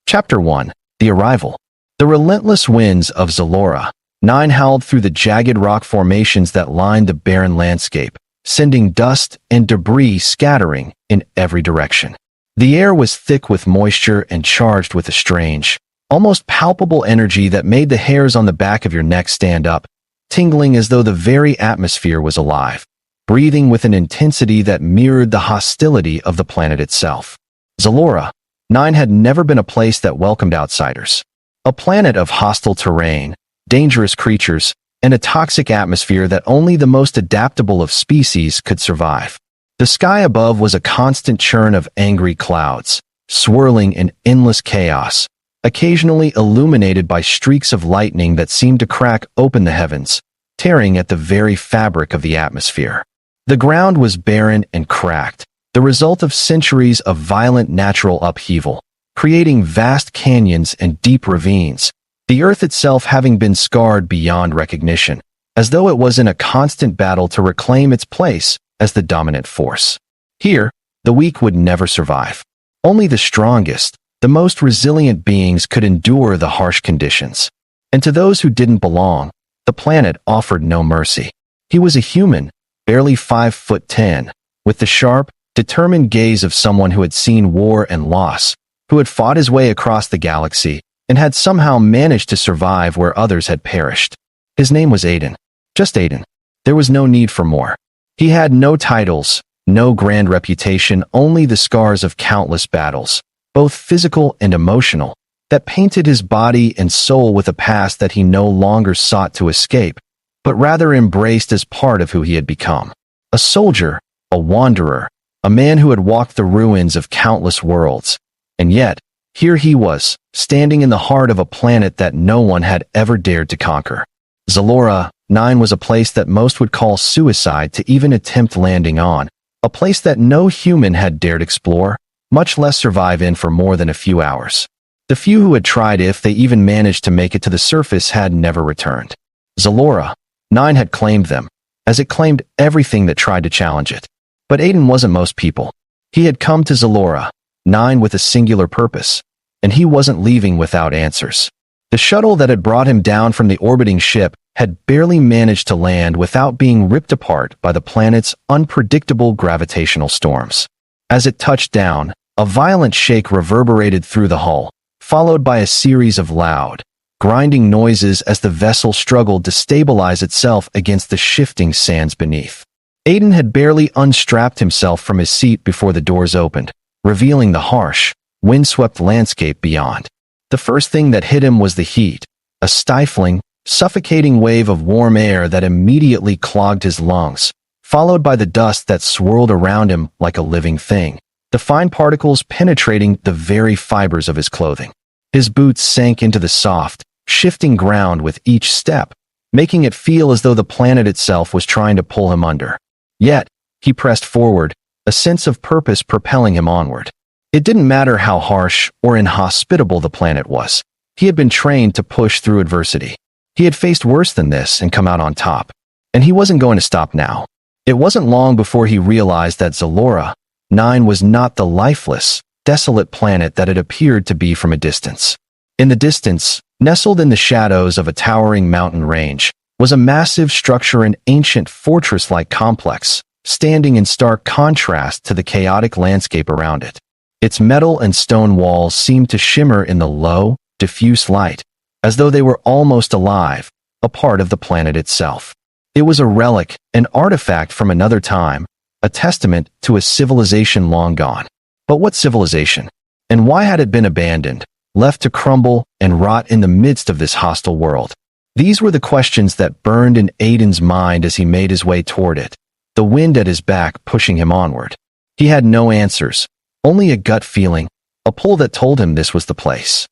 Chapter 1. The Arrival. The relentless winds of Zalora. 9 howled through the jagged rock formations that lined the barren landscape, sending dust and debris scattering in every direction. The air was thick with moisture and charged with a strange, almost palpable energy that made the hairs on the back of your neck stand up, tingling as though the very atmosphere was alive, breathing with an intensity that mirrored the hostility of the planet itself. Zalora. 9 had never been a place that welcomed outsiders. A planet of hostile terrain, dangerous creatures, and a toxic atmosphere that only the most adaptable of species could survive. The sky above was a constant churn of angry clouds, swirling in endless chaos, occasionally illuminated by streaks of lightning that seemed to crack open the heavens, tearing at the very fabric of the atmosphere. The ground was barren and cracked, the result of centuries of violent natural upheaval, creating vast canyons and deep ravines, the earth itself having been scarred beyond recognition, as though it was in a constant battle to reclaim its place as the dominant force. Here, the weak would never survive. Only the strongest, the most resilient beings could endure the harsh conditions. And to those who didn't belong, the planet offered no mercy. He was a human, barely 5'10", with the sharp, determined gaze of someone who had seen war and loss, who had fought his way across the galaxy, and had somehow managed to survive where others had perished. His name was Aiden. Just Aiden. There was no need for more. He had no titles, no grand reputation, only the scars of countless battles, both physical and emotional, that painted his body and soul with a past that he no longer sought to escape, but rather embraced as part of who he had become. A soldier, a wanderer, a man who had walked the ruins of countless worlds. And yet, here he was, standing in the heart of a planet that no one had ever dared to conquer. Zalora. 9 was a place that most would call suicide to even attempt landing on, a place that no human had dared explore, much less survive in for more than a few hours. The few who had tried, if they even managed to make it to the surface, had never returned. Zalora. 9 had claimed them, as it claimed everything that tried to challenge it. But Aiden wasn't most people. He had come to Zalora. 9 with a singular purpose, and he wasn't leaving without answers. The shuttle that had brought him down from the orbiting ship had barely managed to land without being ripped apart by the planet's unpredictable gravitational storms. As it touched down, a violent shake reverberated through the hull, followed by a series of loud, grinding noises as the vessel struggled to stabilize itself against the shifting sands beneath. Aiden had barely unstrapped himself from his seat before the doors opened, revealing the harsh, windswept landscape beyond. The first thing that hit him was the heat, a stifling, suffocating wave of warm air that immediately clogged his lungs, followed by the dust that swirled around him like a living thing, the fine particles penetrating the very fibers of his clothing. His boots sank into the soft, shifting ground with each step, making it feel as though the planet itself was trying to pull him under. Yet, he pressed forward, a sense of purpose propelling him onward. It didn't matter how harsh or inhospitable the planet was. He had been trained to push through adversity. He had faced worse than this and come out on top. And he wasn't going to stop now. It wasn't long before he realized that Zalora. 9 was not the lifeless, desolate planet that it appeared to be from a distance. In the distance, nestled in the shadows of a towering mountain range, was a massive structure, an ancient fortress-like complex, standing in stark contrast to the chaotic landscape around it. Its metal and stone walls seemed to shimmer in the low, diffuse light, as though they were almost alive, a part of the planet itself. It was a relic, an artifact from another time, a testament to a civilization long gone. But what civilization? And why had it been abandoned, left to crumble and rot in the midst of this hostile world? These were the questions that burned in Aiden's mind as he made his way toward it, the wind at his back pushing him onward. He had no answers, only a gut feeling, a pull that told him this was the place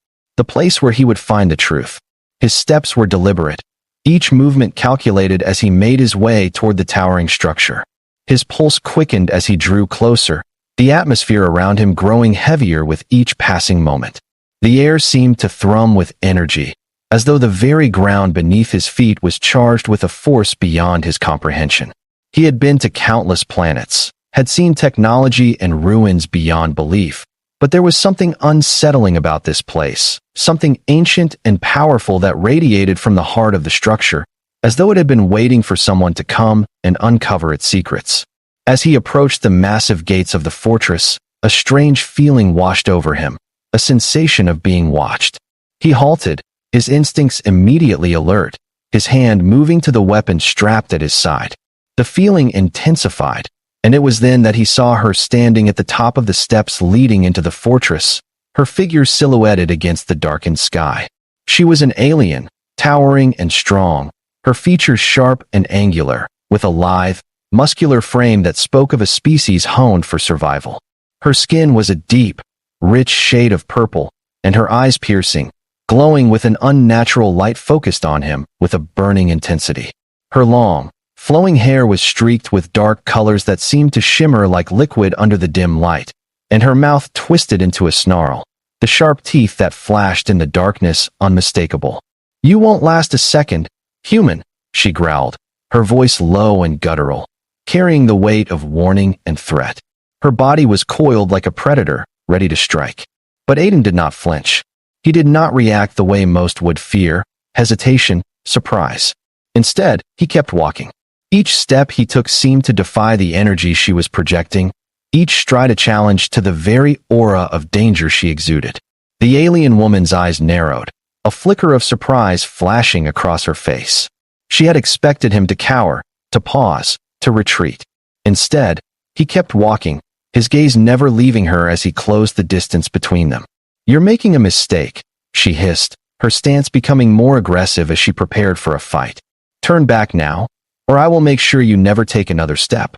where he would find the truth. His steps were deliberate, each movement calculated as he made his way toward the towering structure. His pulse quickened as he drew closer, the atmosphere around him growing heavier with each passing moment. The air seemed to thrum with energy, as though the very ground beneath his feet was charged with a force beyond his comprehension. He had been to countless planets, had seen technology and ruins beyond belief, But there was something unsettling about this place, something ancient and powerful that radiated from the heart of the structure, as though it had been waiting for someone to come and uncover its secrets. As he approached the massive gates of the fortress, a strange feeling washed over him, a sensation of being watched. He halted, his instincts immediately alert, his hand moving to the weapon strapped at his side. The feeling intensified, and it was then that he saw her standing at the top of the steps leading into the fortress, her figure silhouetted against the darkened sky. She was an alien, towering and strong, her features sharp and angular, with a lithe, muscular frame that spoke of a species honed for survival. Her skin was a deep, rich shade of purple, and her eyes piercing, glowing with an unnatural light focused on him with a burning intensity. Her long, flowing hair was streaked with dark colors that seemed to shimmer like liquid under the dim light, and her mouth twisted into a snarl, the sharp teeth that flashed in the darkness unmistakable. "You won't last a second, human," she growled, her voice low and guttural, carrying the weight of warning and threat. Her body was coiled like a predator, ready to strike. But Aiden did not flinch. He did not react the way most would: fear, hesitation, surprise. Instead, he kept walking. Each step he took seemed to defy the energy she was projecting, each stride a challenge to the very aura of danger she exuded. The alien woman's eyes narrowed, a flicker of surprise flashing across her face. She had expected him to cower, to pause, to retreat. Instead, he kept walking, his gaze never leaving her as he closed the distance between them. "You're making a mistake," she hissed, her stance becoming more aggressive as she prepared for a fight. "Turn back now, or I will make sure you never take another step."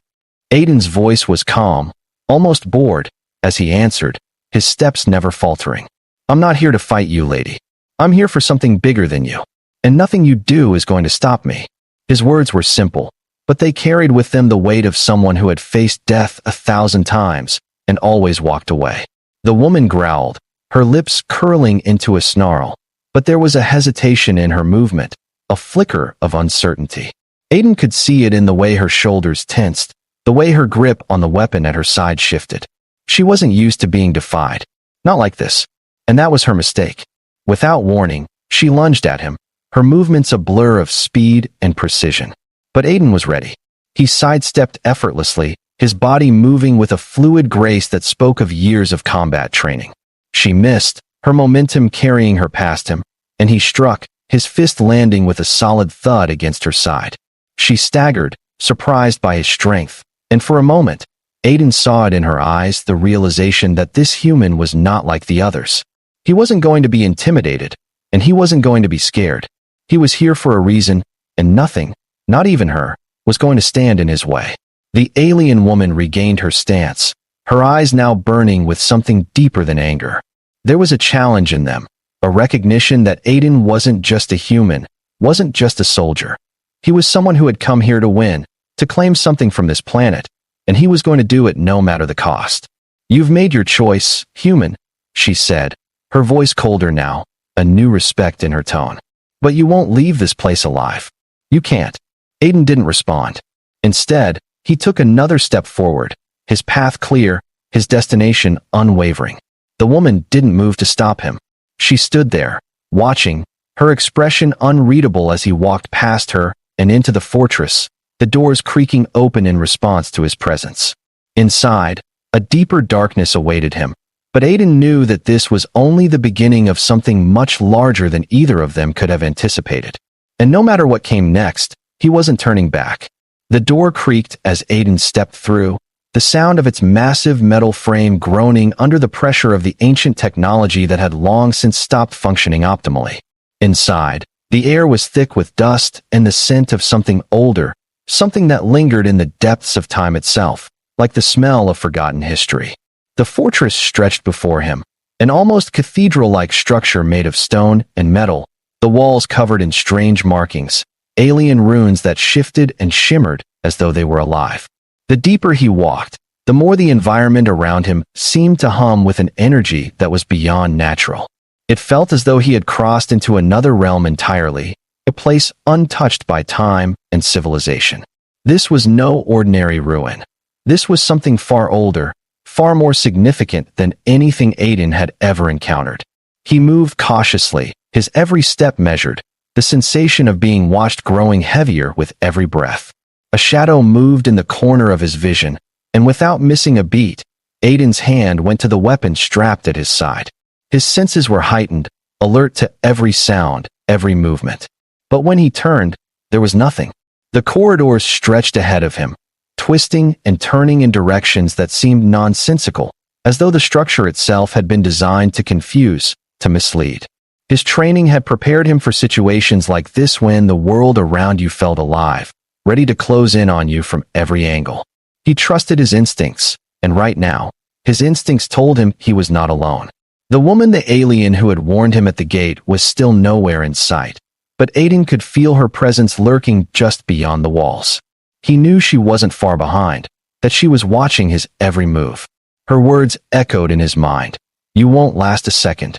Aiden's voice was calm, almost bored, as he answered, his steps never faltering. "I'm not here to fight you, lady. I'm here for something bigger than you, and nothing you do is going to stop me." His words were simple, but they carried with them the weight of someone who had faced death 1,000 times and always walked away. The woman growled, her lips curling into a snarl, but there was a hesitation in her movement, a flicker of uncertainty. Aiden could see it in the way her shoulders tensed, the way her grip on the weapon at her side shifted. She wasn't used to being defied. Not like this. And that was her mistake. Without warning, she lunged at him, her movements a blur of speed and precision. But Aiden was ready. He sidestepped effortlessly, his body moving with a fluid grace that spoke of years of combat training. She missed, her momentum carrying her past him, and he struck, his fist landing with a solid thud against her side. She staggered, surprised by his strength, and for a moment, Aiden saw it in her eyes, the realization that this human was not like the others. He wasn't going to be intimidated, and he wasn't going to be scared. He was here for a reason, and nothing, not even her, was going to stand in his way. The alien woman regained her stance, her eyes now burning with something deeper than anger. There was a challenge in them, a recognition that Aiden wasn't just a human, wasn't just a soldier. He was someone who had come here to win, to claim something from this planet, and he was going to do it no matter the cost. "You've made your choice, human," she said, her voice colder now, a new respect in her tone. "But you won't leave this place alive. You can't." Aiden didn't respond. Instead, he took another step forward, his path clear, his destination unwavering. The woman didn't move to stop him. She stood there, watching, her expression unreadable as he walked past her and into the fortress, the doors creaking open in response to his presence. Inside, a deeper darkness awaited him, but Aiden knew that this was only the beginning of something much larger than either of them could have anticipated. And no matter what came next, he wasn't turning back. The door creaked as Aiden stepped through, the sound of its massive metal frame groaning under the pressure of the ancient technology that had long since stopped functioning optimally. Inside, the air was thick with dust and the scent of something older, something that lingered in the depths of time itself, like the smell of forgotten history. The fortress stretched before him, an almost cathedral-like structure made of stone and metal, the walls covered in strange markings, alien runes that shifted and shimmered as though they were alive. The deeper he walked, the more the environment around him seemed to hum with an energy that was beyond natural. It felt as though he had crossed into another realm entirely, a place untouched by time and civilization. This was no ordinary ruin. This was something far older, far more significant than anything Aiden had ever encountered. He moved cautiously, his every step measured, the sensation of being watched growing heavier with every breath. A shadow moved in the corner of his vision, and without missing a beat, Aiden's hand went to the weapon strapped at his side. His senses were heightened, alert to every sound, every movement. But when he turned, there was nothing. The corridors stretched ahead of him, twisting and turning in directions that seemed nonsensical, as though the structure itself had been designed to confuse, to mislead. His training had prepared him for situations like this when the world around you felt alive, ready to close in on you from every angle. He trusted his instincts, and right now, his instincts told him he was not alone. The woman, the alien who had warned him at the gate, was still nowhere in sight, but Aiden could feel her presence lurking just beyond the walls. He knew she wasn't far behind, that she was watching his every move. Her words echoed in his mind. "You won't last a second."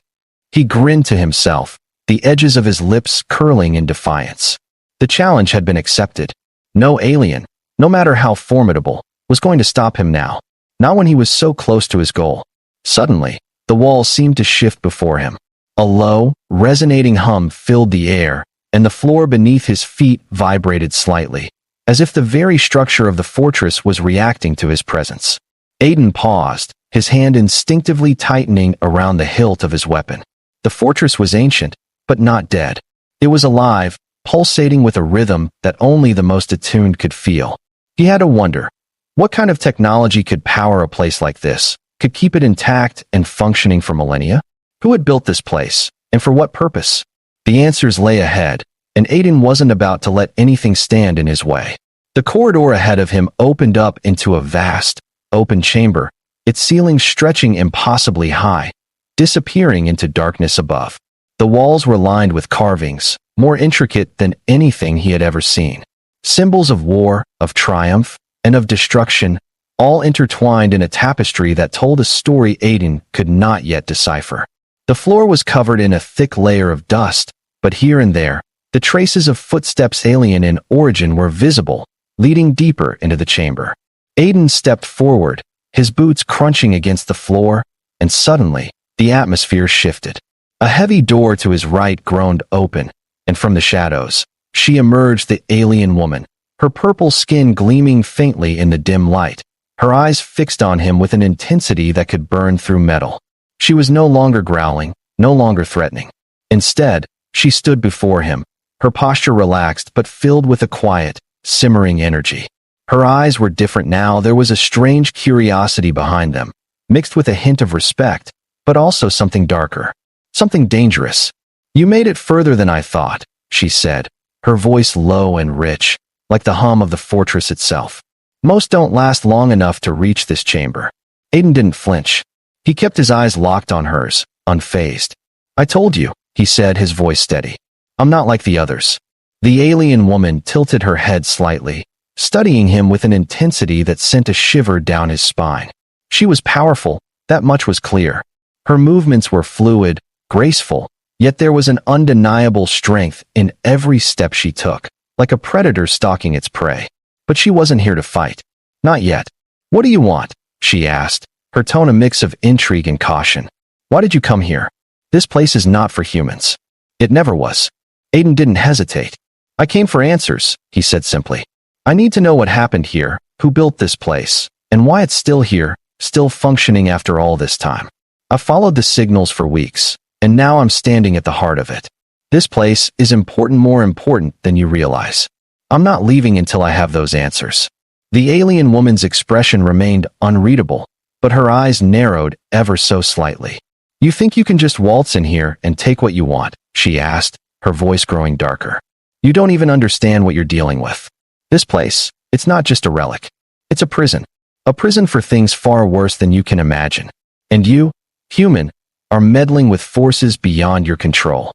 He grinned to himself, the edges of his lips curling in defiance. The challenge had been accepted. No alien, no matter how formidable, was going to stop him now. Not when he was so close to his goal. Suddenly, the walls seemed to shift before him. A low, resonating hum filled the air, and the floor beneath his feet vibrated slightly, as if the very structure of the fortress was reacting to his presence. Aiden paused, his hand instinctively tightening around the hilt of his weapon. The fortress was ancient, but not dead. It was alive, pulsating with a rhythm that only the most attuned could feel. He had to wonder, what kind of technology could power a place like this, could keep it intact and functioning for millennia? Who had built this place, and for what purpose? The answers lay ahead, and Aiden wasn't about to let anything stand in his way. The corridor ahead of him opened up into a vast, open chamber, its ceiling stretching impossibly high, disappearing into darkness above. The walls were lined with carvings, more intricate than anything he had ever seen. Symbols of war, of triumph, and of destruction, all intertwined in a tapestry that told a story Aiden could not yet decipher. The floor was covered in a thick layer of dust, but here and there, the traces of footsteps alien in origin were visible, leading deeper into the chamber. Aiden stepped forward, his boots crunching against the floor, and suddenly, the atmosphere shifted. A heavy door to his right groaned open, and from the shadows, she emerged, the alien woman, her purple skin gleaming faintly in the dim light, her eyes fixed on him with an intensity that could burn through metal. She was no longer growling, no longer threatening. Instead, she stood before him, her posture relaxed but filled with a quiet, simmering energy. Her eyes were different now. There was a strange curiosity behind them, mixed with a hint of respect, but also something darker, something dangerous. "You made it further than I thought," she said, her voice low and rich, like the hum of the fortress itself. "Most don't last long enough to reach this chamber." Aiden didn't flinch. He kept his eyes locked on hers, unfazed. "I told you," he said, his voice steady. "I'm not like the others." The alien woman tilted her head slightly, studying him with an intensity that sent a shiver down his spine. She was powerful, that much was clear. Her movements were fluid, graceful, yet there was an undeniable strength in every step she took, like a predator stalking its prey. But she wasn't here to fight. Not yet. "What do you want?" she asked, her tone a mix of intrigue and caution. "Why did you come here? This place is not for humans." It never was. Aiden didn't hesitate. "I came for answers," he said simply. "I need to know what happened here, who built this place, and why it's still here, still functioning after all this time. I've followed the signals for weeks, and now I'm standing at the heart of it. This place is important, more important than you realize. I'm not leaving until I have those answers." The alien woman's expression remained unreadable, but her eyes narrowed ever so slightly. "You think you can just waltz in here and take what you want?" she asked, her voice growing darker. "You don't even understand what you're dealing with. This place, it's not just a relic. It's a prison. A prison for things far worse than you can imagine. And you, human, are meddling with forces beyond your control."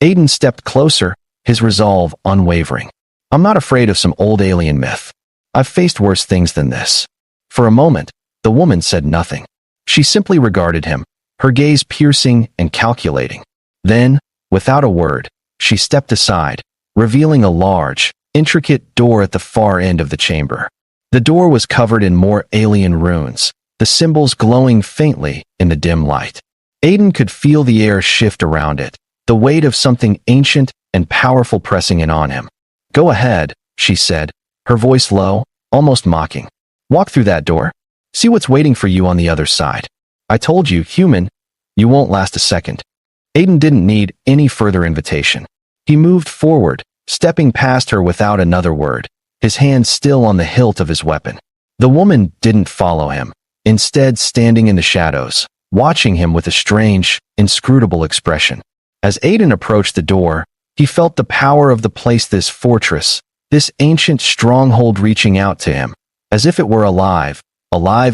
Aiden stepped closer, his resolve unwavering. "I'm not afraid of some old alien myth. I've faced worse things than this." For a moment, the woman said nothing. She simply regarded him, her gaze piercing and calculating. Then, without a word, she stepped aside, revealing a large, intricate door at the far end of the chamber. The door was covered in more alien runes, the symbols glowing faintly in the dim light. Aiden could feel the air shift around it, the weight of something ancient and powerful pressing in on him. "Go ahead," she said, her voice low, almost mocking. "Walk through that door. See what's waiting for you on the other side. I told you, human, you won't last a second." Aiden didn't need any further invitation. He moved forward, stepping past her without another word, his hand still on the hilt of his weapon. The woman didn't follow him, instead standing in the shadows, watching him with a strange, inscrutable expression. As Aiden approached the door, he felt the power of the place, this fortress, this ancient stronghold reaching out to him, as if it were alive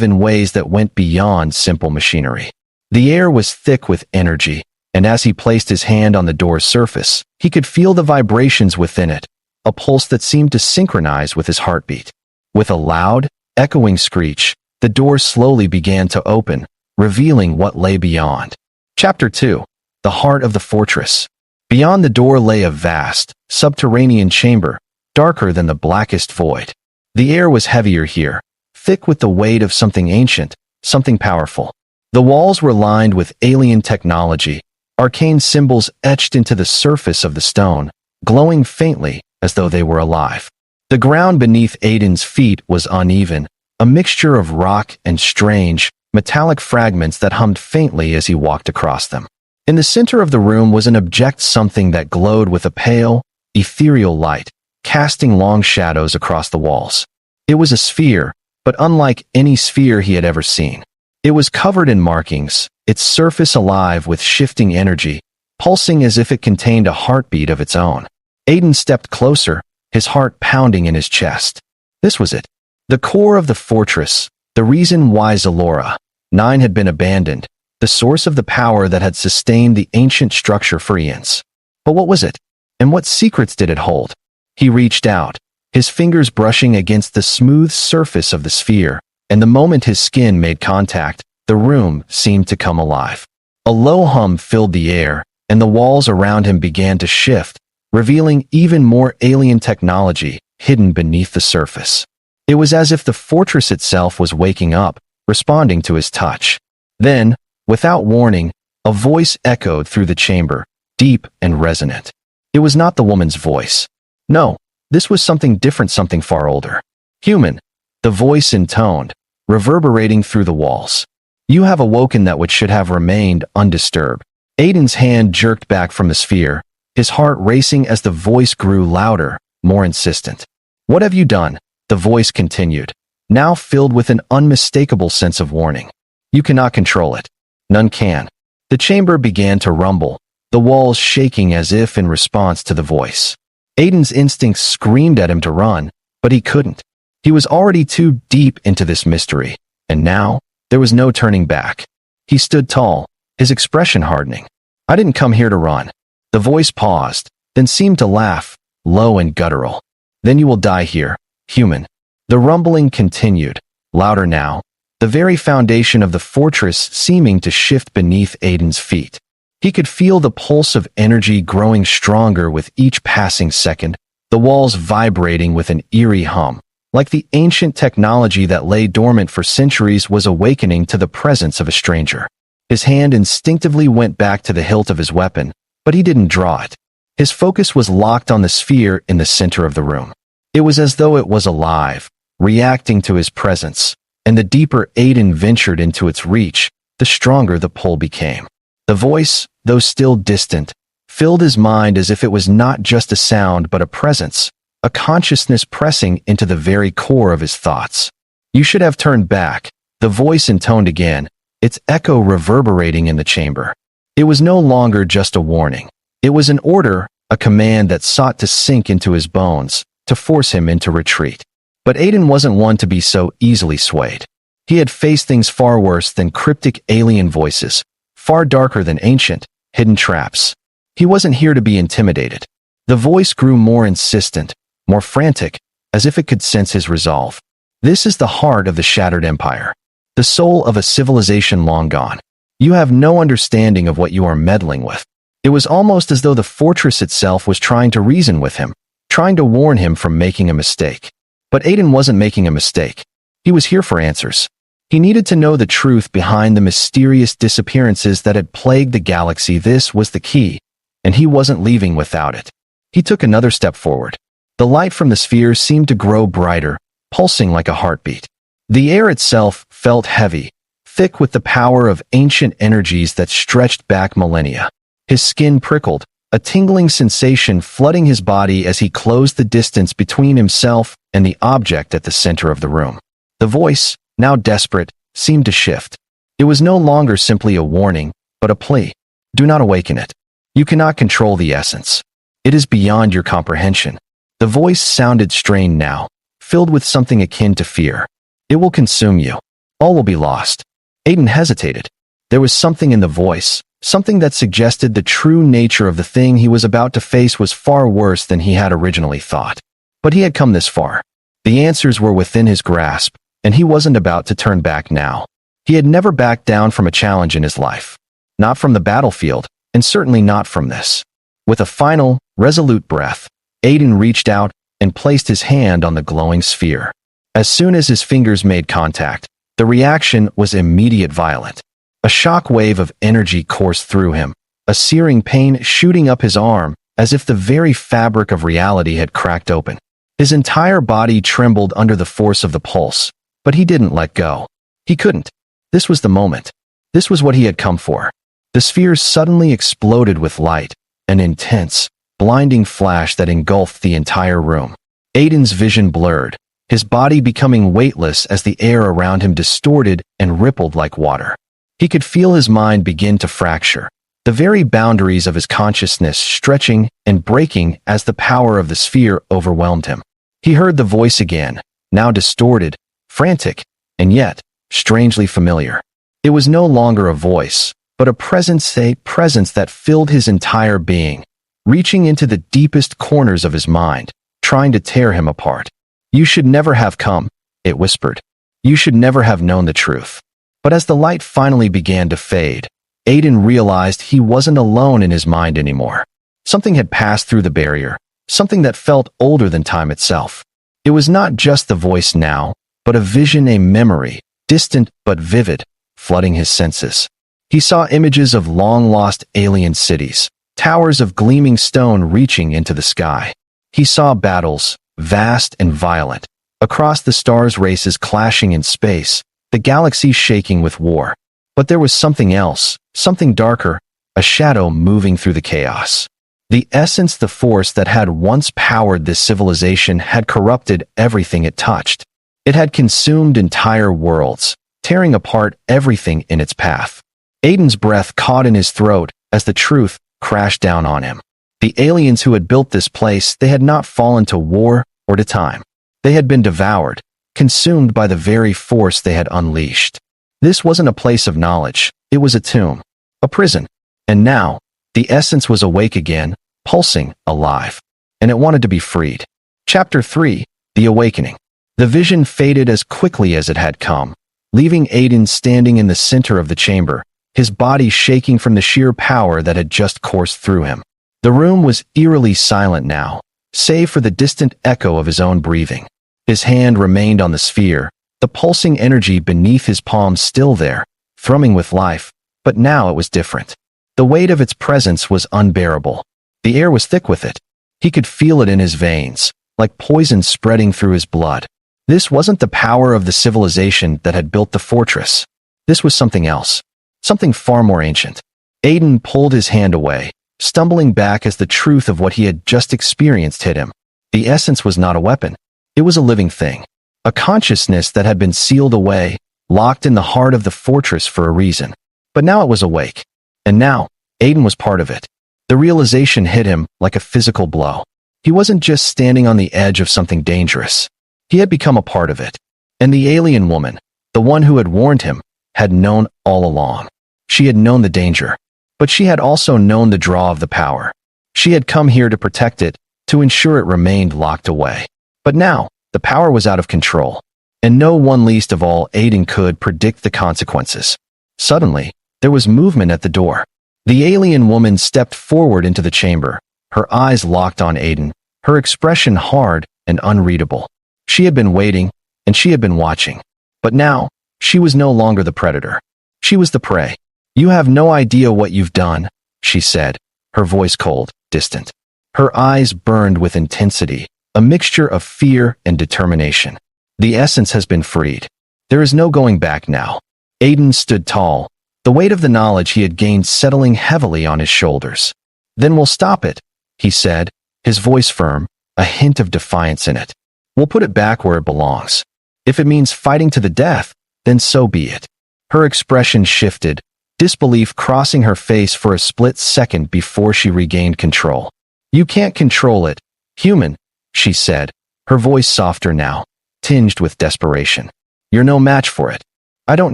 in ways that went beyond simple machinery. The air was thick with energy, and as he placed his hand on the door's surface, he could feel the vibrations within it, a pulse that seemed to synchronize with his heartbeat. With a loud, echoing screech, the door slowly began to open, revealing what lay beyond. Chapter 2. The Heart of the Fortress. Beyond the door lay a vast, subterranean chamber, darker than the blackest void. The air was heavier here, thick with the weight of something ancient, something powerful. The walls were lined with alien technology, arcane symbols etched into the surface of the stone, glowing faintly as though they were alive. The ground beneath Aiden's feet was uneven, a mixture of rock and strange, metallic fragments that hummed faintly as he walked across them. In the center of the room was an object, something that glowed with a pale, ethereal light, casting long shadows across the walls. It was a sphere, but unlike any sphere he had ever seen. It was covered in markings, its surface alive with shifting energy, pulsing as if it contained a heartbeat of its own. Aiden stepped closer, his heart pounding in his chest. This was it. The core of the fortress, the reason why Zalora 9 had been abandoned, the source of the power that had sustained the ancient structure for eons. But what was it? And what secrets did it hold? He reached out, his fingers brushing against the smooth surface of the sphere, and the moment his skin made contact, the room seemed to come alive. A low hum filled the air, and the walls around him began to shift, revealing even more alien technology hidden beneath the surface. It was as if the fortress itself was waking up, responding to his touch. Then, without warning, a voice echoed through the chamber, deep and resonant. It was not the woman's voice. No, this was something different, something far older. "Human," the voice intoned, reverberating through the walls. "You have awoken that which should have remained undisturbed." Aiden's hand jerked back from the sphere, his heart racing as the voice grew louder, more insistent. "What have you done?" the voice continued, now filled with an unmistakable sense of warning. "You cannot control it. None can." The chamber began to rumble, the walls shaking as if in response to the voice. Aiden's instincts screamed at him to run, but he couldn't. He was already too deep into this mystery, and now, there was no turning back. He stood tall, his expression hardening. "I didn't come here to run." The voice paused, then seemed to laugh, low and guttural. "Then you will die here, human." The rumbling continued, louder now, the very foundation of the fortress seeming to shift beneath Aiden's feet. He could feel the pulse of energy growing stronger with each passing second, the walls vibrating with an eerie hum, like the ancient technology that lay dormant for centuries was awakening to the presence of a stranger. His hand instinctively went back to the hilt of his weapon, but he didn't draw it. His focus was locked on the sphere in the center of the room. It was as though it was alive, reacting to his presence, and the deeper Aiden ventured into its reach, the stronger the pull became. The voice, though still distant, filled his mind as if it was not just a sound but a presence, a consciousness pressing into the very core of his thoughts. "You should have turned back," the voice intoned again, its echo reverberating in the chamber. It was no longer just a warning. It was an order, a command that sought to sink into his bones, to force him into retreat. But Aiden wasn't one to be so easily swayed. He had faced things far worse than cryptic alien voices, far darker than ancient, hidden traps. He wasn't here to be intimidated. The voice grew more insistent, more frantic, as if it could sense his resolve. "This is the heart of the shattered empire, the soul of a civilization long gone. You have no understanding of what you are meddling with." It was almost as though the fortress itself was trying to reason with him, trying to warn him from making a mistake. But Aiden wasn't making a mistake. He was here for answers. He needed to know the truth behind the mysterious disappearances that had plagued the galaxy. This was the key, and he wasn't leaving without it. He took another step forward. The light from the sphere seemed to grow brighter, pulsing like a heartbeat. The air itself felt heavy, thick with the power of ancient energies that stretched back millennia. His skin prickled, a tingling sensation flooding his body as he closed the distance between himself and the object at the center of the room. The voice, now desperate, seemed to shift. It was no longer simply a warning, but a plea. Do not awaken it. You cannot control the essence. It is beyond your comprehension. The voice sounded strained now, filled with something akin to fear. It will consume you. All will be lost. Aiden hesitated. There was something in the voice, something that suggested the true nature of the thing he was about to face was far worse than he had originally thought. But he had come this far. The answers were within his grasp, and he wasn't about to turn back now. He had never backed down from a challenge in his life. Not from the battlefield, and certainly not from this. With a final, resolute breath, Aiden reached out and placed his hand on the glowing sphere. As soon as his fingers made contact, the reaction was immediate, violent. A shock wave of energy coursed through him, a searing pain shooting up his arm as if the very fabric of reality had cracked open. His entire body trembled under the force of the pulse, but he didn't let go. He couldn't. This was the moment. This was what he had come for. The sphere suddenly exploded with light, an intense, blinding flash that engulfed the entire room. Aiden's vision blurred, his body becoming weightless as the air around him distorted and rippled like water. He could feel his mind begin to fracture, the very boundaries of his consciousness stretching and breaking as the power of the sphere overwhelmed him. He heard the voice again, now distorted, frantic, and yet strangely familiar. It was no longer a voice, but a presence that filled his entire being, reaching into the deepest corners of his mind, trying to tear him apart. You should never have come, it whispered. You should never have known the truth. But as the light finally began to fade, Aiden realized he wasn't alone in his mind anymore. Something had passed through the barrier, something that felt older than time itself. It was not just the voice now, but a vision, a memory, distant but vivid, flooding his senses. He saw images of long-lost alien cities, towers of gleaming stone reaching into the sky. He saw battles, vast and violent, across the stars, races clashing in space, the galaxy shaking with war. But there was something else, something darker, a shadow moving through the chaos. The essence, the force that had once powered this civilization had corrupted everything it touched. It had consumed entire worlds, tearing apart everything in its path. Aiden's breath caught in his throat as the truth crashed down on him. The aliens who had built this place, they had not fallen to war or to time. They had been devoured, consumed by the very force they had unleashed. This wasn't a place of knowledge, it was a tomb, a prison. And now, the essence was awake again, pulsing, alive. And it wanted to be freed. Chapter 3, The Awakening. The vision faded as quickly as it had come, leaving Aiden standing in the center of the chamber, his body shaking from the sheer power that had just coursed through him. The room was eerily silent now, save for the distant echo of his own breathing. His hand remained on the sphere, the pulsing energy beneath his palm still there, thrumming with life, but now it was different. The weight of its presence was unbearable. The air was thick with it. He could feel it in his veins, like poison spreading through his blood. This wasn't the power of the civilization that had built the fortress. This was something else, something far more ancient. Aiden pulled his hand away, stumbling back as the truth of what he had just experienced hit him. The essence was not a weapon. It was a living thing, a consciousness that had been sealed away, locked in the heart of the fortress for a reason. But now it was awake. And now, Aiden was part of it. The realization hit him like a physical blow. He wasn't just standing on the edge of something dangerous. He had become a part of it. And the alien woman, the one who had warned him, had known all along. She had known the danger, but she had also known the draw of the power. She had come here to protect it, to ensure it remained locked away. But now, the power was out of control, and no one, least of all Aiden, could predict the consequences. Suddenly, there was movement at the door. The alien woman stepped forward into the chamber, her eyes locked on Aiden, her expression hard and unreadable. She had been waiting, and she had been watching. But now, She was no longer the predator. She was the prey. "You have no idea what you've done," she said, her voice cold, distant. Her eyes burned with intensity, a mixture of fear and determination. "The essence has been freed. There is no going back now." Aiden stood tall, the weight of the knowledge he had gained settling heavily on his shoulders. "Then we'll stop it," he said, his voice firm, a hint of defiance in it. "We'll put it back where it belongs. If it means fighting to the death, then so be it." Her expression shifted, disbelief crossing her face for a split second before she regained control. "You can't control it, human," she said, her voice softer now, tinged with desperation. "You're no match for it." "I don't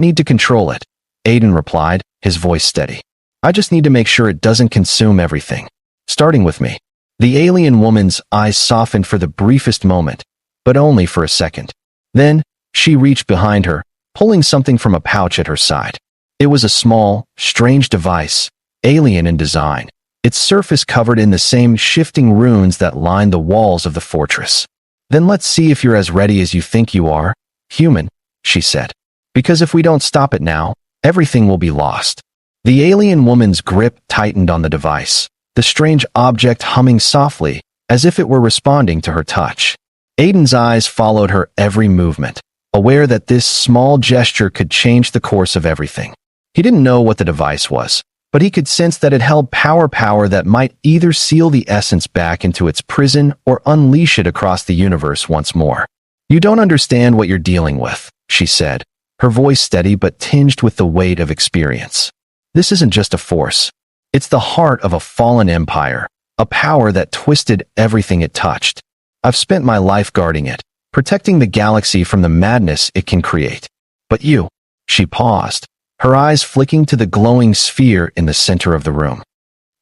need to control it," Aiden replied, his voice steady. "I just need to make sure it doesn't consume everything. Starting with me." The alien woman's eyes softened for the briefest moment, but only for a second. Then, she reached behind her, pulling something from a pouch at her side. It was a small, strange device, alien in design, its surface covered in the same shifting runes that lined the walls of the fortress. "Then let's see if you're as ready as you think you are, human," she said. "Because if we don't stop it now, everything will be lost." The alien woman's grip tightened on the device, the strange object humming softly, as if it were responding to her touch. Aiden's eyes followed her every movement, aware that this small gesture could change the course of everything. He didn't know what the device was, but he could sense that it held power that might either seal the essence back into its prison or unleash it across the universe once more. "You don't understand what you're dealing with," she said, her voice steady but tinged with the weight of experience. "This isn't just a force. It's the heart of a fallen empire, a power that twisted everything it touched. I've spent my life guarding it, protecting the galaxy from the madness it can create. But you," she paused, her eyes flicking to the glowing sphere in the center of the room.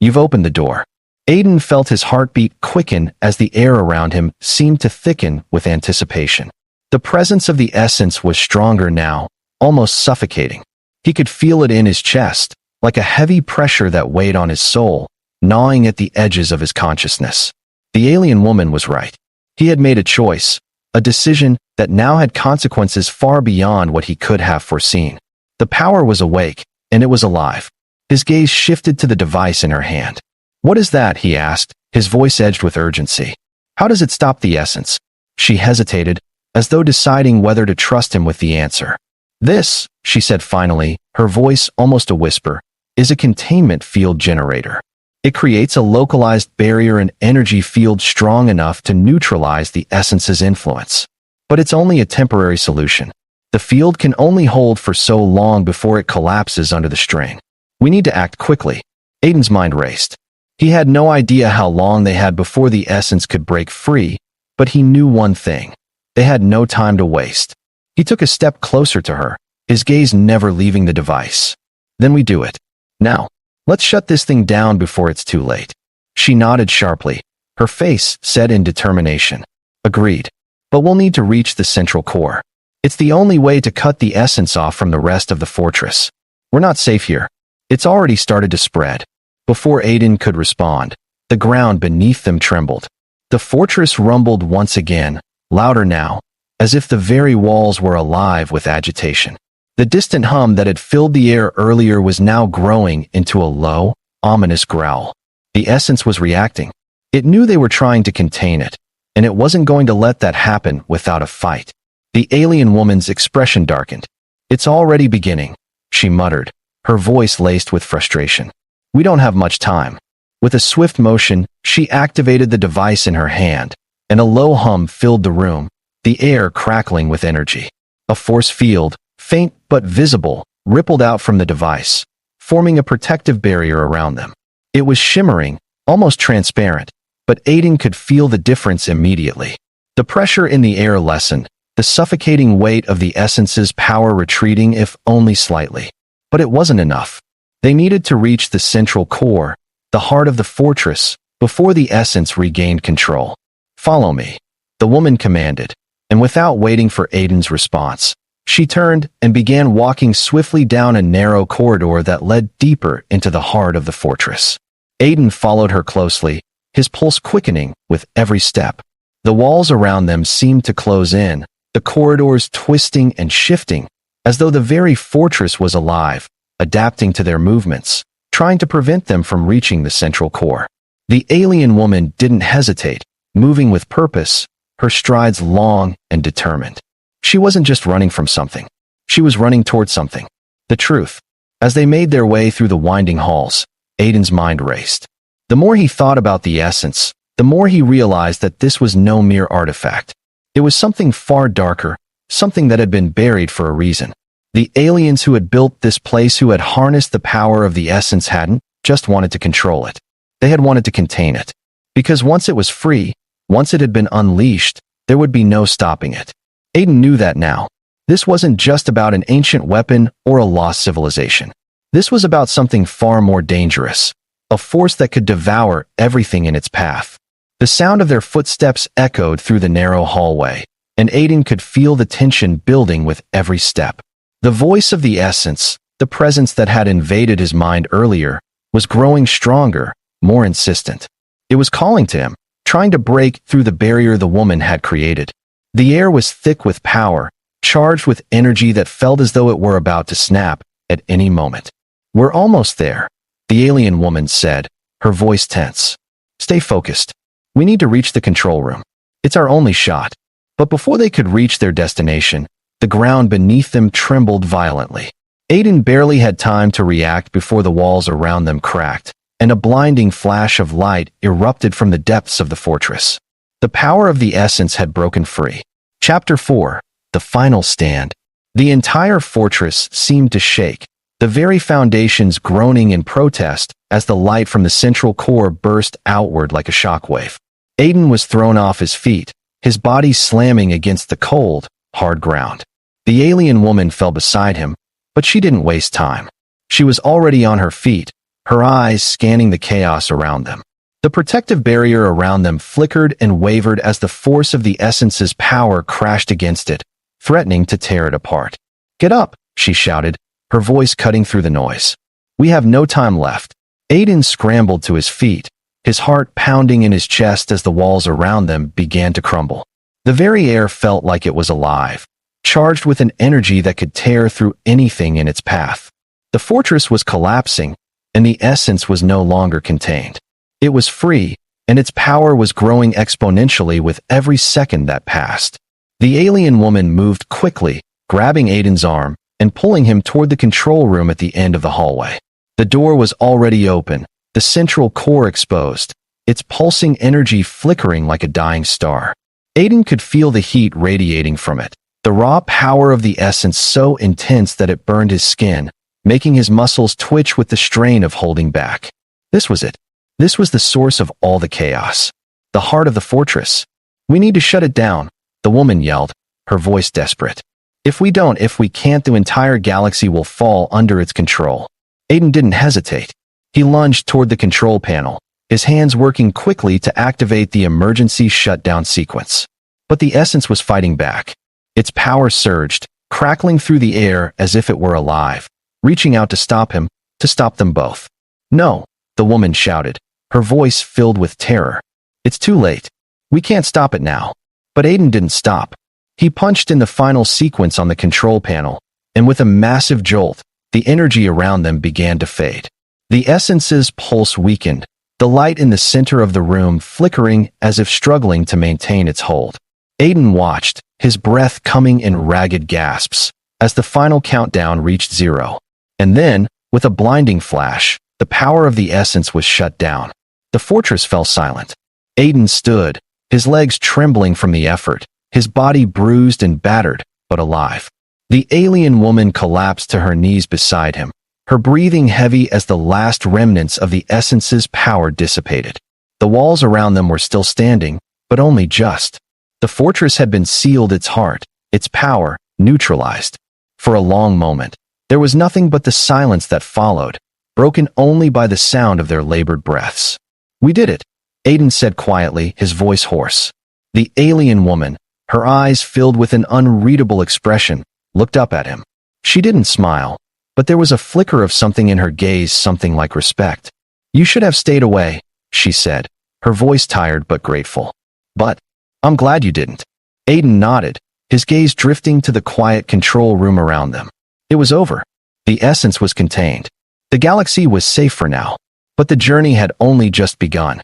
"You've opened the door." Aiden felt his heartbeat quicken as the air around him seemed to thicken with anticipation. The presence of the essence was stronger now, almost suffocating. He could feel it in his chest, like a heavy pressure that weighed on his soul, gnawing at the edges of his consciousness. The alien woman was right. He had made a choice, a decision that now had consequences far beyond what he could have foreseen. The power was awake, and it was alive. His gaze shifted to the device in her hand. "What is that?" he asked, his voice edged with urgency. "How does it stop the essence?" She hesitated, as though deciding whether to trust him with the answer. "This," she said finally, her voice almost a whisper, "is a containment field generator. It creates a localized barrier and energy field strong enough to neutralize the essence's influence. But it's only a temporary solution. The field can only hold for so long before it collapses under the strain. We need to act quickly." Aiden's mind raced. He had no idea how long they had before the essence could break free, but he knew one thing. They had no time to waste. He took a step closer to her, his gaze never leaving the device. "Then we do it. Now, let's shut this thing down before it's too late." She nodded sharply, her face set in determination. "Agreed. But we'll need to reach the central core. It's the only way to cut the essence off from the rest of the fortress. We're not safe here. It's already started to spread." Before Aiden could respond, the ground beneath them trembled. The fortress rumbled once again, louder now, as if the very walls were alive with agitation. The distant hum that had filled the air earlier was now growing into a low, ominous growl. The essence was reacting. It knew they were trying to contain it, and it wasn't going to let that happen without a fight. The alien woman's expression darkened. "It's already beginning," she muttered, her voice laced with frustration. "We don't have much time." With a swift motion, she activated the device in her hand, and a low hum filled the room, the air crackling with energy. A force field, faint but visible, rippled out from the device, forming a protective barrier around them. It was shimmering, almost transparent, but Aiden could feel the difference immediately. The pressure in the air lessened, the suffocating weight of the essence's power retreating if only slightly. But it wasn't enough. They needed to reach the central core, the heart of the fortress, before the essence regained control. "Follow me," the woman commanded, and without waiting for Aiden's response, she turned and began walking swiftly down a narrow corridor that led deeper into the heart of the fortress. Aiden followed her closely, his pulse quickening with every step. The walls around them seemed to close in, the corridors twisting and shifting, as though the very fortress was alive, adapting to their movements, trying to prevent them from reaching the central core. The alien woman didn't hesitate, moving with purpose, her strides long and determined. She wasn't just running from something. She was running toward something. The truth. As they made their way through the winding halls, Aiden's mind raced. The more he thought about the essence, the more he realized that this was no mere artifact. It was something far darker, something that had been buried for a reason. The aliens who had built this place, who had harnessed the power of the essence, hadn't just wanted to control it. They had wanted to contain it. Because once it was free, once it had been unleashed, there would be no stopping it. Aiden knew that now. This wasn't just about an ancient weapon or a lost civilization. This was about something far more dangerous, a force that could devour everything in its path. The sound of their footsteps echoed through the narrow hallway, and Aiden could feel the tension building with every step. The voice of the essence, the presence that had invaded his mind earlier, was growing stronger, more insistent. It was calling to him, trying to break through the barrier the woman had created. The air was thick with power, charged with energy that felt as though it were about to snap at any moment. "We're almost there," the alien woman said, her voice tense. "Stay focused. We need to reach the control room. It's our only shot." But before they could reach their destination, the ground beneath them trembled violently. Aiden barely had time to react before the walls around them cracked, and a blinding flash of light erupted from the depths of the fortress. The power of the essence had broken free. Chapter 4. The Final Stand. The entire fortress seemed to shake, the very foundations groaning in protest as the light from the central core burst outward like a shockwave. Aiden was thrown off his feet, his body slamming against the cold, hard ground. The alien woman fell beside him, but she didn't waste time. She was already on her feet, her eyes scanning the chaos around them. The protective barrier around them flickered and wavered as the force of the essence's power crashed against it, threatening to tear it apart. "Get up," she shouted, her voice cutting through the noise. "We have no time left." Aiden scrambled to his feet, his heart pounding in his chest as the walls around them began to crumble. The very air felt like it was alive, charged with an energy that could tear through anything in its path. The fortress was collapsing, and the essence was no longer contained. It was free, and its power was growing exponentially with every second that passed. The alien woman moved quickly, grabbing Aiden's arm and pulling him toward the control room at the end of the hallway. The door was already open, the central core exposed, its pulsing energy flickering like a dying star. Aiden could feel the heat radiating from it, the raw power of the essence so intense that it burned his skin, making his muscles twitch with the strain of holding back. This was it. This was the source of all the chaos. The heart of the fortress. "We need to shut it down," the woman yelled, her voice desperate. If we can't, the entire galaxy will fall under its control." Aiden didn't hesitate. He lunged toward the control panel, his hands working quickly to activate the emergency shutdown sequence. But the essence was fighting back. Its power surged, crackling through the air as if it were alive, reaching out to stop him, to stop them both. "No," the woman shouted, her voice filled with terror. "It's too late. We can't stop it now." But Aiden didn't stop. He punched in the final sequence on the control panel, and with a massive jolt, the energy around them began to fade. The essence's pulse weakened, the light in the center of the room flickering as if struggling to maintain its hold. Aiden watched, his breath coming in ragged gasps, as the final countdown reached 0. And then, with a blinding flash, the power of the essence was shut down. The fortress fell silent. Aiden stood, his legs trembling from the effort, his body bruised and battered, but alive. The alien woman collapsed to her knees beside him, her breathing heavy as the last remnants of the essence's power dissipated. The walls around them were still standing, but only just. The fortress had been sealed, its heart, its power, neutralized. For a long moment, there was nothing but the silence that followed, broken only by the sound of their labored breaths. "We did it," Aiden said quietly, his voice hoarse. The alien woman, her eyes filled with an unreadable expression, looked up at him. She didn't smile, but there was a flicker of something in her gaze, something like respect. "You should have stayed away," she said, her voice tired but grateful. "But I'm glad you didn't." Aiden nodded, his gaze drifting to the quiet control room around them. It was over. The essence was contained. The galaxy was safe for now. But the journey had only just begun.